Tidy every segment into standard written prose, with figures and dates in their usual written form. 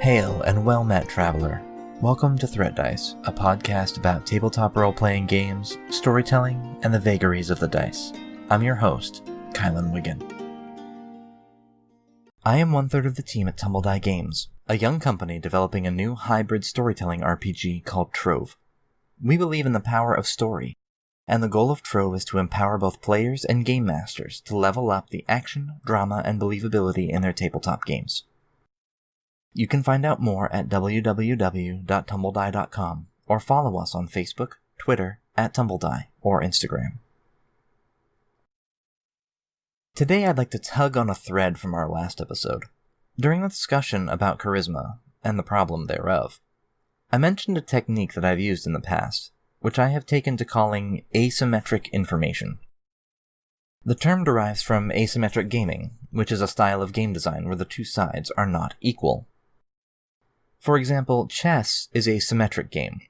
Hail and well met, traveler. Welcome to Threat Dice, a podcast about tabletop role-playing games, storytelling, and the vagaries of the dice. I'm your host, Kylen Wiggin. I am one-third of the team at Tumbledye Games, a young company developing a new hybrid storytelling RPG called Trove. We believe in the power of story, and the goal of Trove is to empower both players and game masters to level up the action, drama, and believability in their tabletop games. You can find out more at www.tumbledye.com or follow us on Facebook, Twitter, @Tumbledye, or Instagram. Today I'd like to tug on a thread from our last episode. During the discussion about charisma, and the problem thereof, I mentioned a technique that I've used in the past, which I have taken to calling asymmetric information. The term derives from asymmetric gaming, which is a style of game design where the two sides are not equal. For example, chess is a symmetric game.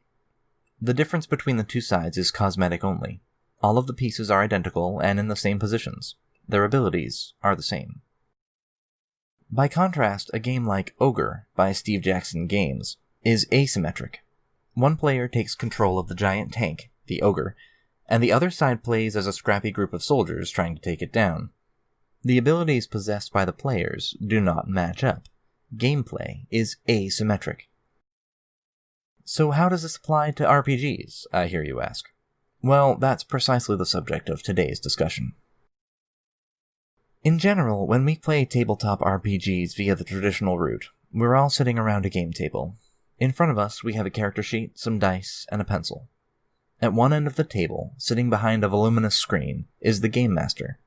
The difference between the two sides is cosmetic only. All of the pieces are identical and in the same positions. Their abilities are the same. By contrast, a game like Ogre by Steve Jackson Games is asymmetric. One player takes control of the giant tank, the Ogre, and the other side plays as a scrappy group of soldiers trying to take it down. The abilities possessed by the players do not match up. Gameplay is asymmetric. So how does this apply to RPGs, I hear you ask? Well, that's precisely the subject of today's discussion. In general, when we play tabletop RPGs via the traditional route, we're all sitting around a game table. In front of us, we have a character sheet, some dice, and a pencil. At one end of the table, sitting behind a voluminous screen, is the game master,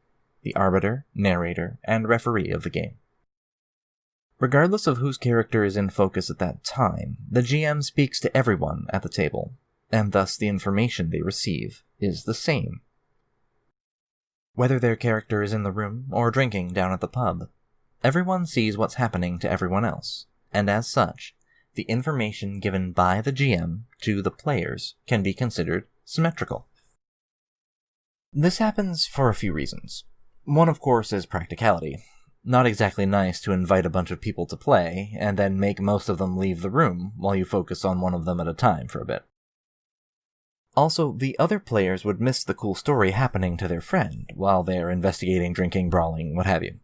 the arbiter, narrator, and referee of the game. Regardless of whose character is in focus at that time, the GM speaks to everyone at the table, and thus the information they receive is the same. Whether their character is in the room or drinking down at the pub, everyone sees what's happening to everyone else, and as such, the information given by the GM to the players can be considered symmetrical. This happens for a few reasons. One, of course, is practicality. Not exactly nice to invite a bunch of people to play, and then make most of them leave the room while you focus on one of them at a time for a bit. Also, the other players would miss the cool story happening to their friend while they're investigating, drinking, brawling, what have you.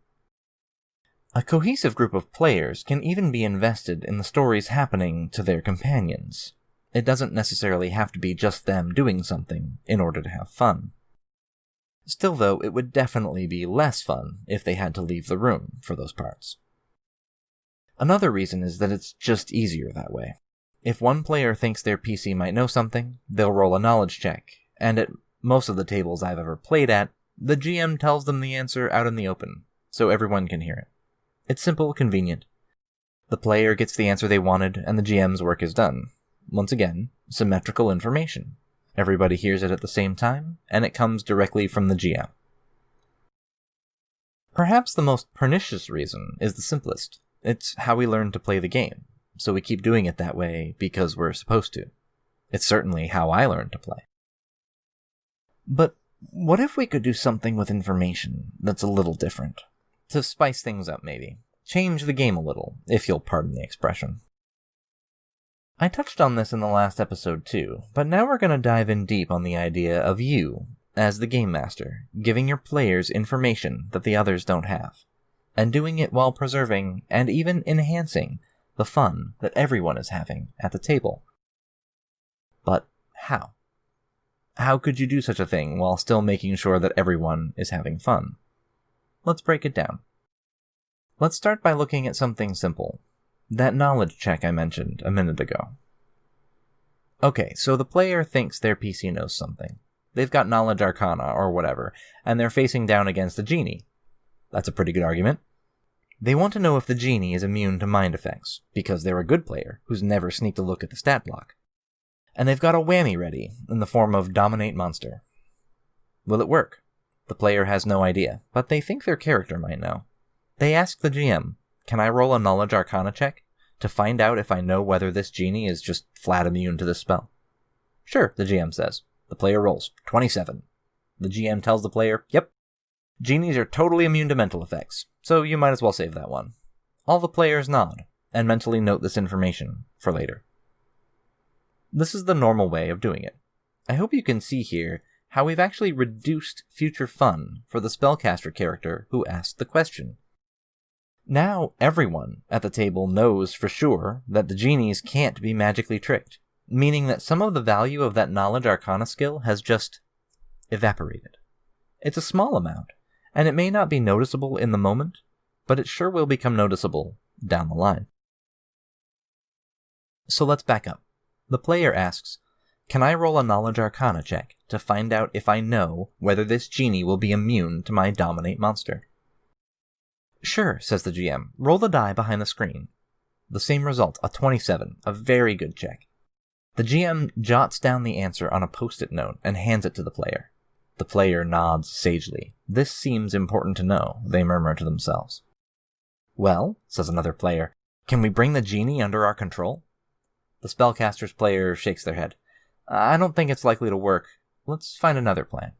A cohesive group of players can even be invested in the stories happening to their companions. It doesn't necessarily have to be just them doing something in order to have fun. Still, though, it would definitely be less fun if they had to leave the room for those parts. Another reason is that it's just easier that way. If one player thinks their PC might know something, they'll roll a knowledge check, and at most of the tables I've ever played at, the GM tells them the answer out in the open, so everyone can hear it. It's simple, convenient. The player gets the answer they wanted, and the GM's work is done. Once again, symmetrical information. Everybody hears it at the same time, and it comes directly from the GM. Perhaps the most pernicious reason is the simplest. It's how we learn to play the game, so we keep doing it that way because we're supposed to. It's certainly how I learned to play. But what if we could do something with information that's a little different? To spice things up, maybe. Change the game a little, if you'll pardon the expression. I touched on this in the last episode too, but now we're going to dive in deep on the idea of you, as the game master, giving your players information that the others don't have, and doing it while preserving, and even enhancing, the fun that everyone is having at the table. But how? How could you do such a thing while still making sure that everyone is having fun? Let's break it down. Let's start by looking at something simple. That knowledge check I mentioned a minute ago. Okay, so the player thinks their PC knows something. They've got knowledge arcana or whatever, and they're facing down against a genie. That's a pretty good argument. They want to know if the genie is immune to mind effects, because they're a good player who's never sneaked a look at the stat block. And they've got a whammy ready in the form of Dominate Monster. Will it work? The player has no idea, but they think their character might know. They ask the GM, "Can I roll a knowledge arcana check to find out if I know whether this genie is just flat immune to this spell?" Sure, the GM says. The player rolls 27. The GM tells the player, "Yep, genies are totally immune to mental effects, so you might as well save that one." All the players nod, and mentally note this information for later. This is the normal way of doing it. I hope you can see here how we've actually reduced future fun for the spellcaster character who asked the question. Now everyone at the table knows for sure that the genies can't be magically tricked, meaning that some of the value of that knowledge arcana skill has just evaporated. It's a small amount, and it may not be noticeable in the moment, but it sure will become noticeable down the line. So let's back up. The player asks, can I roll a knowledge arcana check to find out if I know whether this genie will be immune to my dominate monster? Sure, says the GM. Roll the die behind the screen. The same result, a 27, a very good check. The GM jots down the answer on a post-it note and hands it to the player. The player nods sagely. This seems important to know, they murmur to themselves. Well, says another player, can we bring the genie under our control? The spellcaster's player shakes their head. I don't think it's likely to work. Let's find another plan.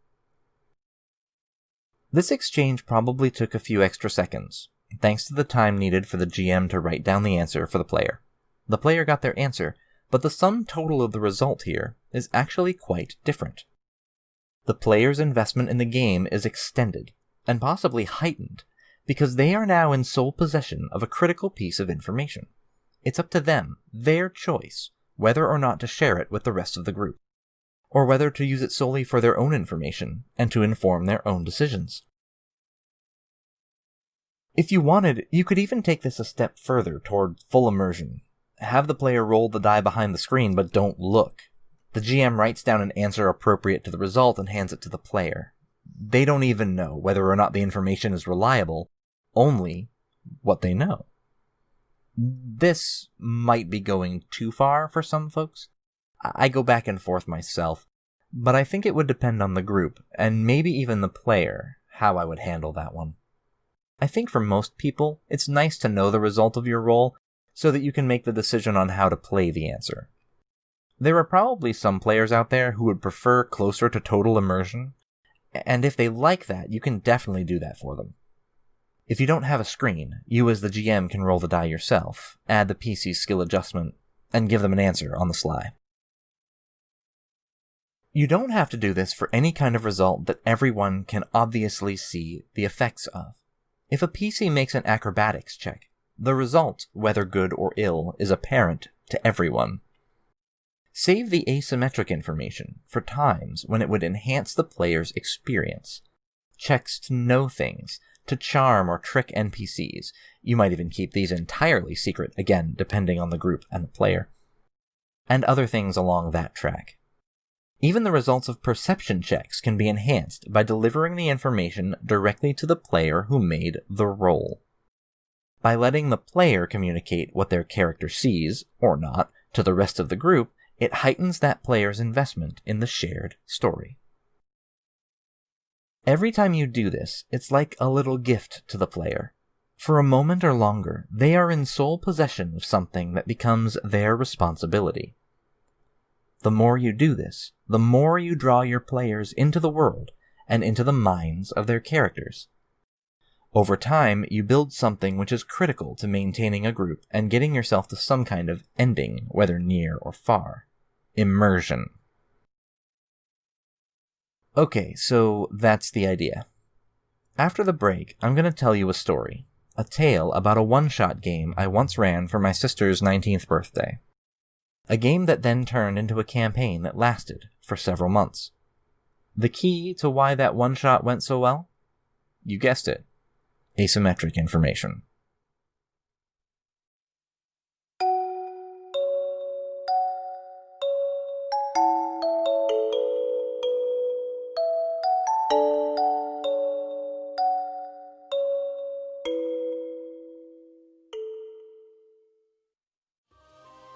This exchange probably took a few extra seconds, thanks to the time needed for the GM to write down the answer for the player. The player got their answer, but the sum total of the result here is actually quite different. The player's investment in the game is extended, and possibly heightened, because they are now in sole possession of a critical piece of information. It's up to them, their choice, whether or not to share it with the rest of the group, or whether to use it solely for their own information and to inform their own decisions. If you wanted, you could even take this a step further toward full immersion. Have the player roll the die behind the screen, but don't look. The GM writes down an answer appropriate to the result and hands it to the player. They don't even know whether or not the information is reliable, only what they know. This might be going too far for some folks. I go back and forth myself, but I think it would depend on the group, and maybe even the player, how I would handle that one. I think for most people, it's nice to know the result of your roll, so that you can make the decision on how to play the answer. There are probably some players out there who would prefer closer to total immersion, and if they like that, you can definitely do that for them. If you don't have a screen, you as the GM can roll the die yourself, add the PC skill adjustment, and give them an answer on the sly. You don't have to do this for any kind of result that everyone can obviously see the effects of. If a PC makes an acrobatics check, the result, whether good or ill, is apparent to everyone. Save the asymmetric information for times when it would enhance the player's experience. Checks to know things, to charm or trick NPCs. You might even keep these entirely secret, again, depending on the group and the player. And other things along that track. Even the results of perception checks can be enhanced by delivering the information directly to the player who made the roll. By letting the player communicate what their character sees, or not, to the rest of the group, it heightens that player's investment in the shared story. Every time you do this, it's like a little gift to the player. For a moment or longer, they are in sole possession of something that becomes their responsibility. The more you do this, the more you draw your players into the world and into the minds of their characters. Over time, you build something which is critical to maintaining a group and getting yourself to some kind of ending, whether near or far. Immersion. Okay, so that's the idea. After the break, I'm going to tell you a story, a tale about a one-shot game I once ran for my sister's 19th birthday. A game that then turned into a campaign that lasted for several months. The key to why that one-shot went so well? You guessed it. Asymmetric information.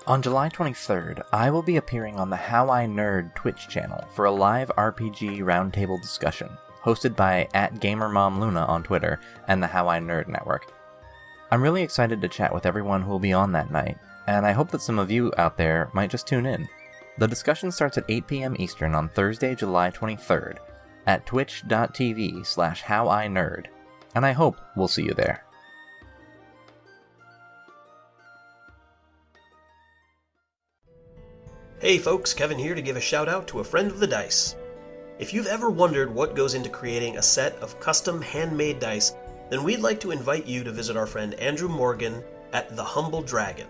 On July 23rd, I will be appearing on the How I Nerd Twitch channel for a live RPG roundtable discussion, hosted by @GamerMomLuna on Twitter and the How I Nerd Network. I'm really excited to chat with everyone who will be on that night, and I hope that some of you out there might just tune in. The discussion starts at 8 p.m. Eastern on Thursday, July 23rd, at twitch.tv/howinerd, and I hope we'll see you there. Hey folks, Kevin here to give a shout out to a friend of the dice. If you've ever wondered what goes into creating a set of custom handmade dice, then we'd like to invite you to visit our friend Andrew Morgan at The Humble Dragon.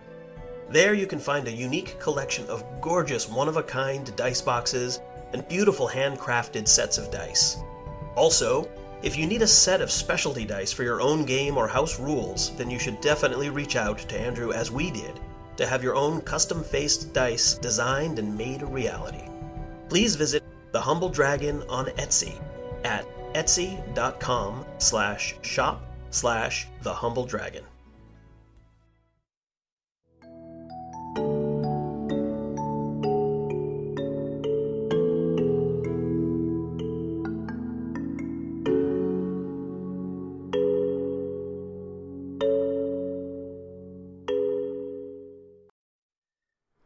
There you can find a unique collection of gorgeous one-of-a-kind dice boxes and beautiful handcrafted sets of dice. Also, if you need a set of specialty dice for your own game or house rules, then you should definitely reach out to Andrew as we did to have your own custom-faced dice designed and made a reality. Please visit The Humble Dragon on Etsy at etsy.com/shop/thehumbledragon.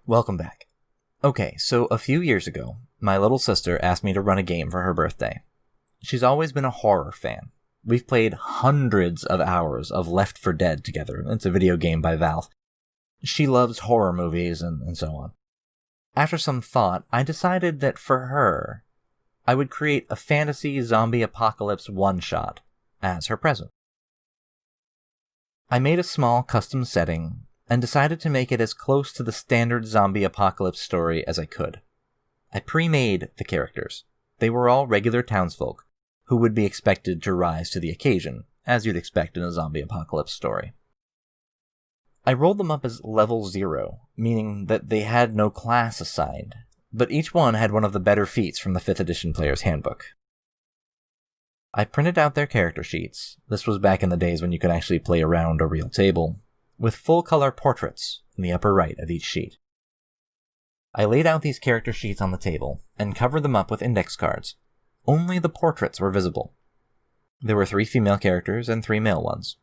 Welcome back. Okay, so a few years ago, my little sister asked me to run a game for her birthday. She's always been a horror fan. We've played hundreds of hours of Left 4 Dead together. It's a video game by Valve. She loves horror movies and so on. After some thought, I decided that for her, I would create a fantasy zombie apocalypse one-shot as her present. I made a small custom setting and decided to make it as close to the standard zombie apocalypse story as I could. I pre-made the characters. They were all regular townsfolk who would be expected to rise to the occasion, as you'd expect in a zombie apocalypse story. I rolled them up as level 0, meaning that they had no class assigned, but each one had one of the better feats from the 5th edition player's handbook. I printed out their character sheets. This was back in the days when you could actually play around a real table, with full-color portraits in the upper right of each sheet. I laid out these character sheets on the table and covered them up with index cards. Only the portraits were visible. There were 3 female characters and 3 male ones.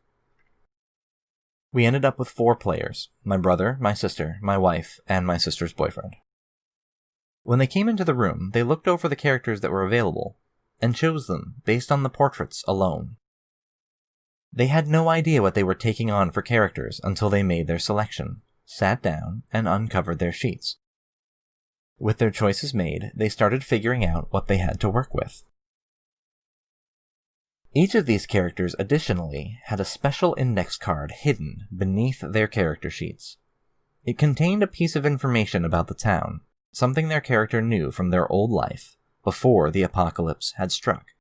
We ended up with 4 players: my brother, my sister, my wife, and my sister's boyfriend. When they came into the room, they looked over the characters that were available and chose them based on the portraits alone. They had no idea what they were taking on for characters until they made their selection, sat down, and uncovered their sheets. With their choices made, they started figuring out what they had to work with. Each of these characters additionally had a special index card hidden beneath their character sheets. It contained a piece of information about the town, something their character knew from their old life before the apocalypse had struck.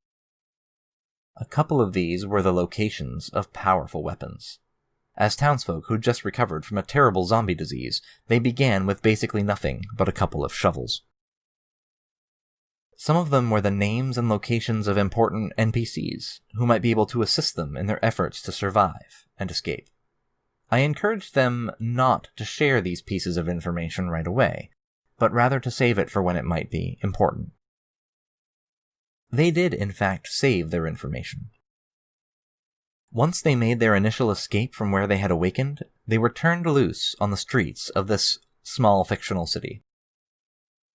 A couple of these were the locations of powerful weapons. As townsfolk who'd just recovered from a terrible zombie disease, they began with basically nothing but a couple of shovels. Some of them were the names and locations of important NPCs who might be able to assist them in their efforts to survive and escape. I encouraged them not to share these pieces of information right away, but rather to save it for when it might be important. They did, in fact, save their information. Once they made their initial escape from where they had awakened, they were turned loose on the streets of this small fictional city.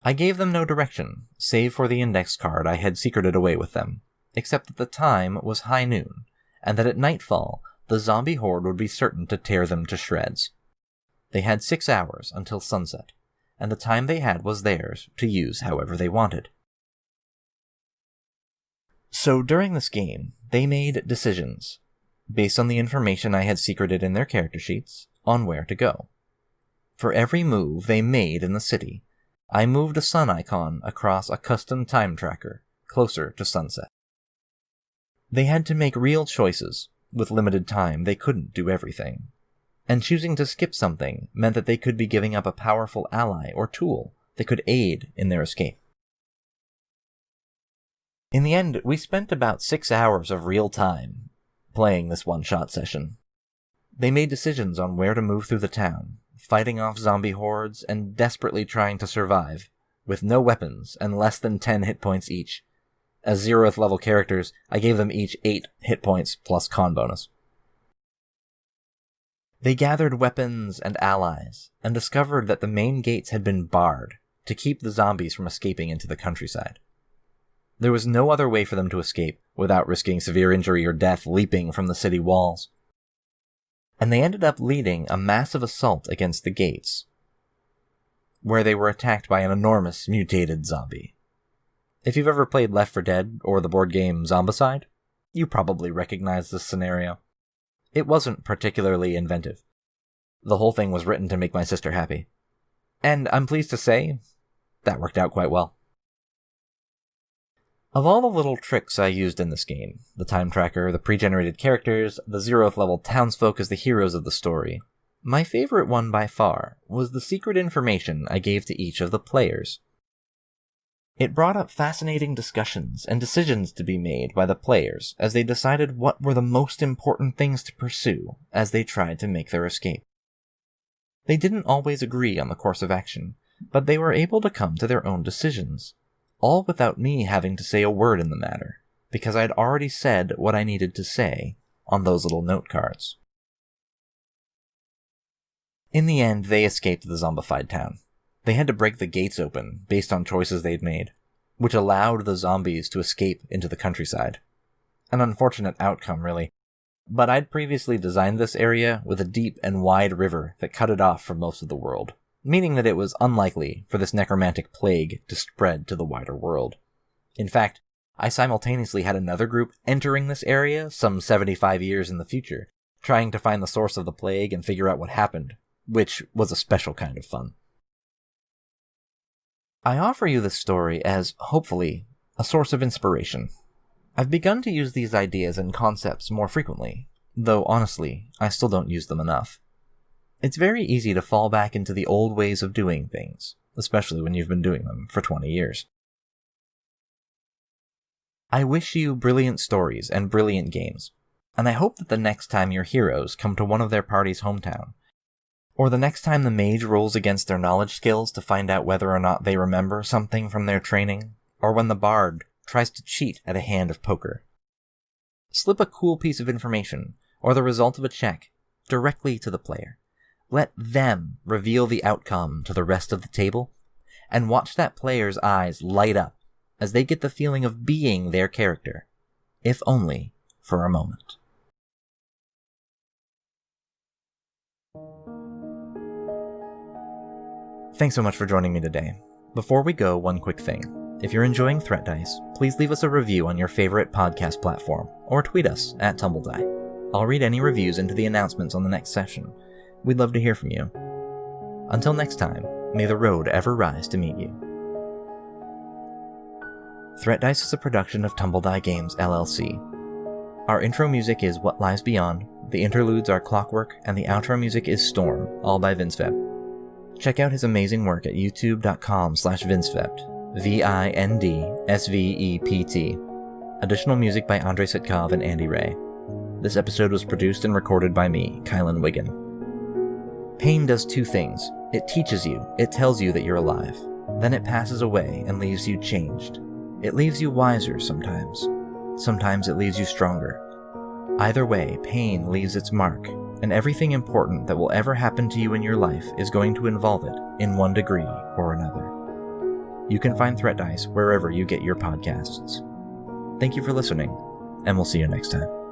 I gave them no direction, save for the index card I had secreted away with them, except that the time was high noon, and that at nightfall the zombie horde would be certain to tear them to shreds. They had 6 hours until sunset, and the time they had was theirs to use however they wanted. So during this game, they made decisions, based on the information I had secreted in their character sheets, on where to go. For every move they made in the city, I moved a sun icon across a custom time tracker, closer to sunset. They had to make real choices. With limited time, they couldn't do everything. And choosing to skip something meant that they could be giving up a powerful ally or tool that could aid in their escape. In the end, we spent about 6 hours of real time playing this one-shot session. They made decisions on where to move through the town, fighting off zombie hordes and desperately trying to survive, with no weapons and less than 10 hit points each. As 0th level characters, I gave them each 8 hit points plus con bonus. They gathered weapons and allies, and discovered that the main gates had been barred to keep the zombies from escaping into the countryside. There was no other way for them to escape without risking severe injury or death leaping from the city walls. And they ended up leading a massive assault against the gates. where they were attacked by an enormous mutated zombie. If you've ever played Left 4 Dead or the board game Zombicide, you probably recognize this scenario. It wasn't particularly inventive. The whole thing was written to make my sister happy. And I'm pleased to say, that worked out quite well. Of all the little tricks I used in this game, the time tracker, the pre-generated characters, the 0th level townsfolk as the heroes of the story, my favorite one by far was the secret information I gave to each of the players. It brought up fascinating discussions and decisions to be made by the players as they decided what were the most important things to pursue as they tried to make their escape. They didn't always agree on the course of action, but they were able to come to their own decisions, all without me having to say a word in the matter, because I'd already said what I needed to say on those little note cards. In the end, they escaped the zombified town. They had to break the gates open based on choices they'd made, which allowed the zombies to escape into the countryside. An unfortunate outcome, really, but I'd previously designed this area with a deep and wide river that cut it off from most of the world, meaning that it was unlikely for this necromantic plague to spread to the wider world. In fact, I simultaneously had another group entering this area some 75 years in the future, trying to find the source of the plague and figure out what happened, which was a special kind of fun. I offer you this story as, hopefully, a source of inspiration. I've begun to use these ideas and concepts more frequently, though honestly, I still don't use them enough. It's very easy to fall back into the old ways of doing things, especially when you've been doing them for 20 years. I wish you brilliant stories and brilliant games, and I hope that the next time your heroes come to one of their party's hometown, or the next time the mage rolls against their knowledge skills to find out whether or not they remember something from their training, or when the bard tries to cheat at a hand of poker, slip a cool piece of information, or the result of a check, directly to the player. Let them reveal the outcome to the rest of the table, and watch that player's eyes light up as they get the feeling of being their character, if only for a moment. Thanks so much for joining me today. Before we go, one quick thing. If you're enjoying Threat Dice, please leave us a review on your favorite podcast platform, or tweet us at TumbleDie. I'll read any reviews into the announcements on the next session. We'd love to hear from you. Until next time, may the road ever rise to meet you. Threat Dice is a production of TumbleDie Games, LLC. Our intro music is What Lies Beyond, the interludes are Clockwork, and the outro music is Storm, all by Vincevept. Check out his amazing work at youtube.com/Vincevept, VINDSVEPT. Additional music by Andrei Sitkov and Andy Ray. This episode was produced and recorded by me, Kylen Wiggin. Pain does two things. It teaches you, it tells you that you're alive. Then it passes away and leaves you changed. It leaves you wiser sometimes. Sometimes it leaves you stronger. Either way, pain leaves its mark, and everything important that will ever happen to you in your life is going to involve it in one degree or another. You can find Threat Dice wherever you get your podcasts. Thank you for listening, and we'll see you next time.